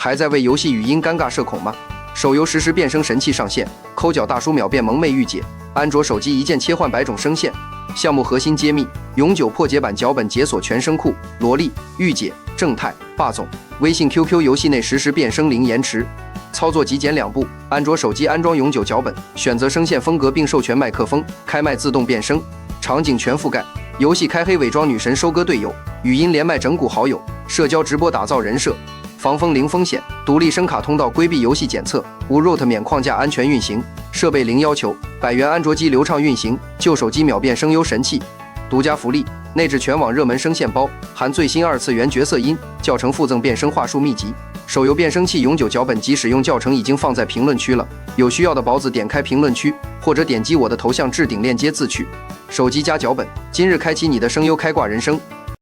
还在为游戏语音尴尬社恐吗？手游实时变声神器上线，抠脚大叔秒变萌妹御姐，安卓手机一键切换100种声线。项目核心揭秘：永久破解版脚本解锁全声库，萝莉、御姐、正太、霸总。微信、QQ 游戏内实时变声零延迟。操作极简2步：安卓手机安装永久脚本，选择声线风格并授权麦克风，开麦自动变声，场景全覆盖。游戏开黑伪装女神收割队友，语音连麦整蛊好友，社交直播打造人设。防封零风险，独立声卡通道规避游戏检测，无 root 免框架安全运行，设备零要求，100元安卓机流畅运行，旧手机秒变声优神器。独家福利，内置全网热门声线包，含最新2次元角色音教程附赠变声话术秘籍。手游变声器永久脚本及使用教程已经放在评论区了，有需要的宝子点开评论区，或者点击我的头像置顶链接自取。手机加脚本，今日开启你的声优开挂人生。